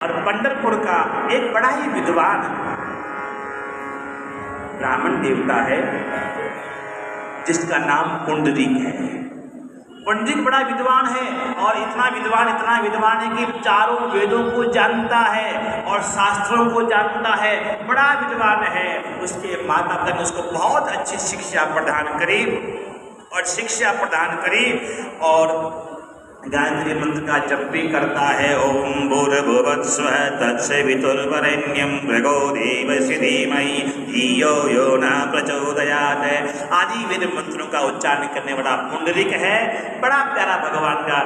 और पंढरपुर का एक बड़ा ही विद्वान ब्राह्मण देवता है जिसका नाम पुंडरीक है। पुंडरीक बड़ा विद्वान है और इतना विद्वान है कि चारों वेदों को जानता है और शास्त्रों को जानता है, बड़ा विद्वान है। उसके माता पिता ने उसको बहुत अच्छी शिक्षा प्रदान करी और गायत्री मंत्र का जप भी करता है। ओम भूर्भुवस्सुः तत्सवितुर्वरेण्यं भर्गो देवस्य धीमहि धियो यो न प्रचोदयात् आदि वेद मंत्रों का उच्चारण करने वाला पुंडरीक है। बड़ा प्यारा भगवान का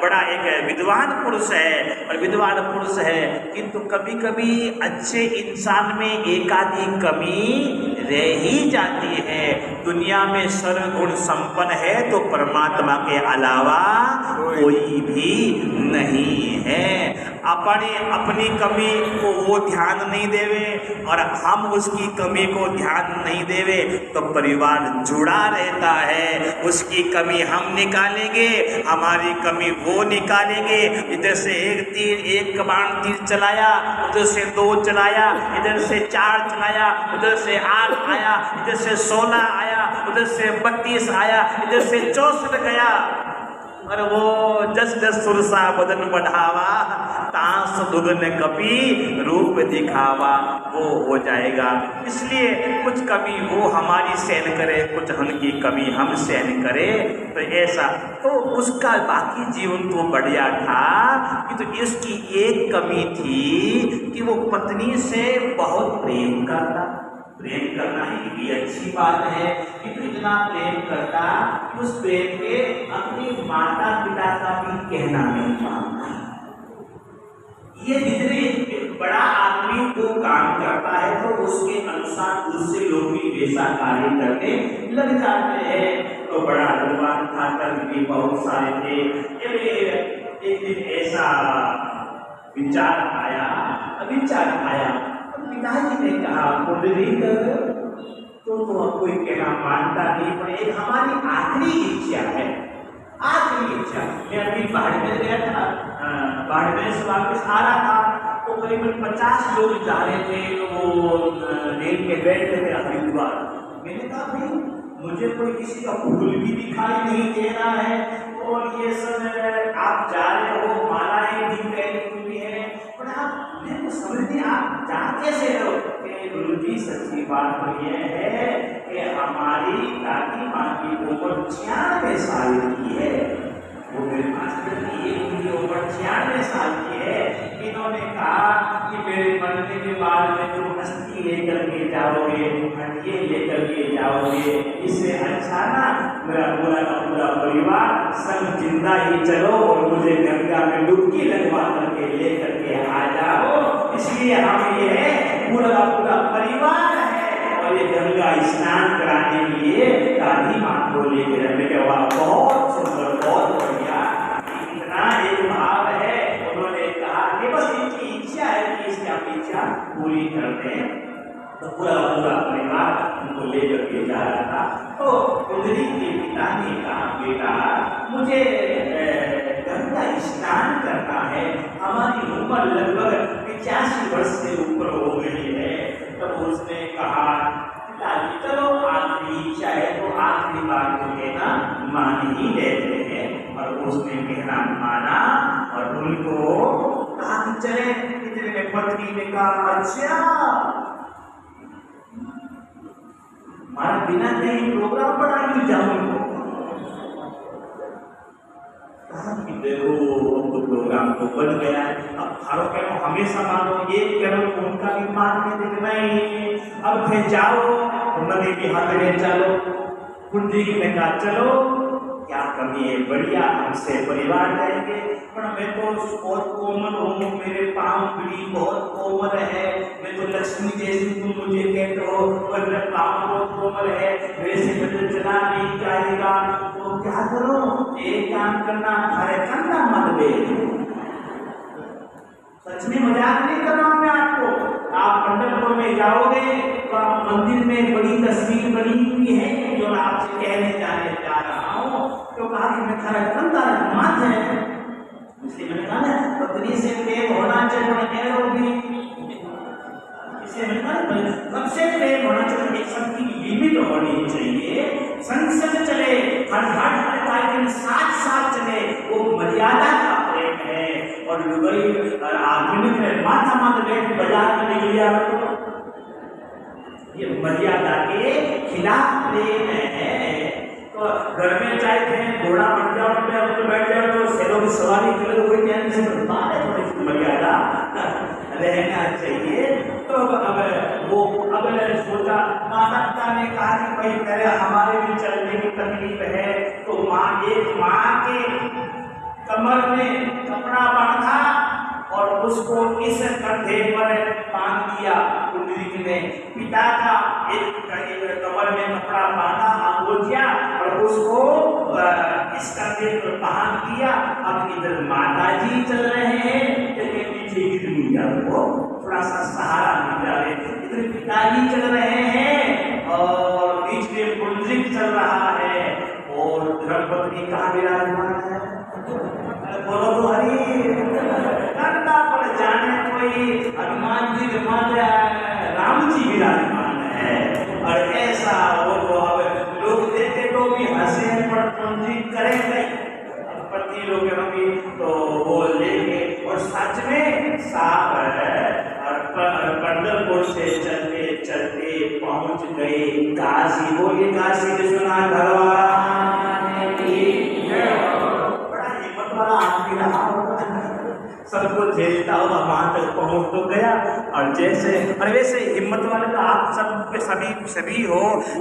बड़ा एक विद्वान पुरुष है किंतु कभी कभी अच्छे इंसान में एक आधी कमी रह ही जाती है। दुनिया में सर्वगुण संपन्न है तो परमात्मा के अलावा कोई भी नहीं है। अपनी कमी को वो ध्यान नहीं देवे और हम उसकी कमी को ध्यान नहीं देवे तो परिवार जुड़ा रहता है। उसकी कमी हम निकालेंगे, हमारी कमी वो निकालेंगे। इधर से एक बाण तीर चलाया, उधर से 2 चलाया, इधर से 4 चलाया, उधर से 8 आया, इधर से 16 आया, उधर से 32 आया, इधर से 64 गया और वो जस सुरसा बदन बढ़ावा तांस दुगन कपी रूप दिखावा वो हो जाएगा। इसलिए कुछ कमी वो हमारी सहन करे, कुछ उनकी कमी हम सहन करें तो ऐसा तो उसका बाकी जीवन तो बढ़िया था कि तो इसकी एक कमी थी कि वो पत्नी से बहुत प्रेम करना ही भी अच्छी बात है कि तो इतना प्रेम करता कि उस प्रेम के अपने माता पिता का भी कहना नहीं मानता। ये जितने एक बड़ा आदमी को काम करता है तो उसके अनुसार दूसरे लोग भी वैसा कार्य करने लग जाते हैं। तो बड़ा विद्वान था, कर्म भी बहुत सारे थे। एक दिन ऐसा विचार आया पिताजी ने कहा पुंडरीक तो कोई कहना मानता नहीं, पर एक हमारी आखिरी इच्छा है। मैं अभी बाड़मेर गया था, बाड़मेर से वापस आ रहा था तो करीबन 50 लोग जा रहे थे। वो रेल के बैठ थे हरिद्वार। मैंने कहा भाई मुझे कोई किसी का फूल भी दिखाई नहीं दे रहा है और ये सब आप जा रहे हो, मालाएं भी पहनी हुई है, पर आप मैं तो समझ नहीं आप जा कैसे हो। गुरु जी सच्ची बात तो यह है कि हमारी दादी माँ की उम्र 96 साल की है। वो मेरे मास्टर की उनकी उम्र 96 साल की है। इन्होंने कहा कि मेरे मरने के बाद में तुम अस्थि लेकर के जाओगे, हड्डियाँ लेकर के जाओगे, इससे अच्छा ना मेरा पूरा का पूरा परिवार सब जिंदा ही चलो और मुझे गंगा में डुबकी लगवा करके लेकर के आ जाओ। इसलिए हम ये पूरा का पूरा परिवार है और ये गंगा स्नान कराने के लिए दादी माँ को लेकर बहुत सुंदर, बहुत बढ़िया। इतना एक भाव है। उन्होंने कहा कि बस इनकी इच्छा है कि इसकी अपनी इच्छा पूरी कर दें। तो पूरा परिवार उनको लेकर के जा रहा था। तो पुंडरीक के पिता ने कहा बेटा मुझे गंगा स्नान करना है, हमारी उम्र लगभग 85 वर्ष से ऊपर हो गई है। तब उसने कहा पिताजी चलो आखिरी इच्छा है तो आखिरी बार तो कहना मान ही लेते हैं। और उसने कहना माना और उनको कहा कि चले। इतने में पत्नी ने कहा अच्छा हमारा बिना कहीं प्रोग्राम बना क्यों जाऊंगा। देखो अब तो प्रोग्राम तो बन गया है, अब हर करो हमेशा मानो एक करो उनका भी मानने देखना ही। अब फिर जाओ नदी के हाथ में चलो। पुंडरीक ने कहा चलो क्या कमी है, बढ़िया हमसे परिवार जाएंगे। पर मैं तो बहुत कोमल हूँ, मेरे पाँव पीढ़ी बहुत कोमल है, मैं तो लक्ष्मी जैसी तुम मुझे कहते हो और मेरा पाँव बहुत कोमल है, वैसे मुझे चला नहीं जाएगा। तो क्या करो एक काम करना, अरे कंधा मत दे। सच में मजाक नहीं कर रहा हूँ मैं आपको। आप पंढरपुर में जाओगे तो आप मंदिर में बड़ी तस्वीर बनी हुई है जो आपसे कहने जाने जा रहा हूँ। तो कहा कि मैं खरा कंधा मत है। इसलिए मैंने कहा ना पत्नी से प्रेम होना चाहिए और भी इसे मैंने कहा सबसे प्रेम होना चाहिए, एक सबकी लिमिट होनी चाहिए। संसद चले, हर दिन साथ साथ चले, वो मर्यादा का प्रेम है। और लुगाई आदमी में माथा बैठ बाजार में निकल गया तो ये मर्यादा के खिलाफ प्रेम है। तो घर में चाहे थे घोड़ा बन जाओ पे बैठ जाओ तो शेरों की सवारी करो, कोई टेंशन नहीं, थोड़ी सी मर्यादा रहना चाहिए। तो अब सोचा, माता पिता ने कहा कि भाई पहले हमारे भी चलने की तकलीफ है, तो माँ के कमर में कपड़ा बांधा और उसको इस कंधे पर बांध दिया कुंडली में। पिता का एक कमर में कपड़ा बांधा अंगोजिया और उसको इस कंधे पर बांध दिया। अब इधर माता जी चल रहे हैं, लेकिन पीछे की दुनिया को थोड़ा सा सहारा मिल जाए। इधर पिताजी चल रहे हैं और बीच में पुंडलिक चल रहा है और धर्मपत्नी कहाँ विराजमान है? बोलो तो हरी करना पड़ जाने कोई हनुमान जी राम जी विराजमान है। और ऐसा वो अब लोग देखे तो भी हंसे पर पुंडलिक करेंगे पत्नी लोग होंगी तो वो लेंगे। और सच में साफ और पंढरपुर से चलते चलते पहुंच गए काशी। बोलिए काशी विश्वनाथ भगवान की। बड़ा हिम्मत वाला आदमी रहा होगा, सबको झेलता हुआ वहां तक पहुंच तो गया। और जैसे और वैसे हिम्मत वाले तो आप सब सभी हो।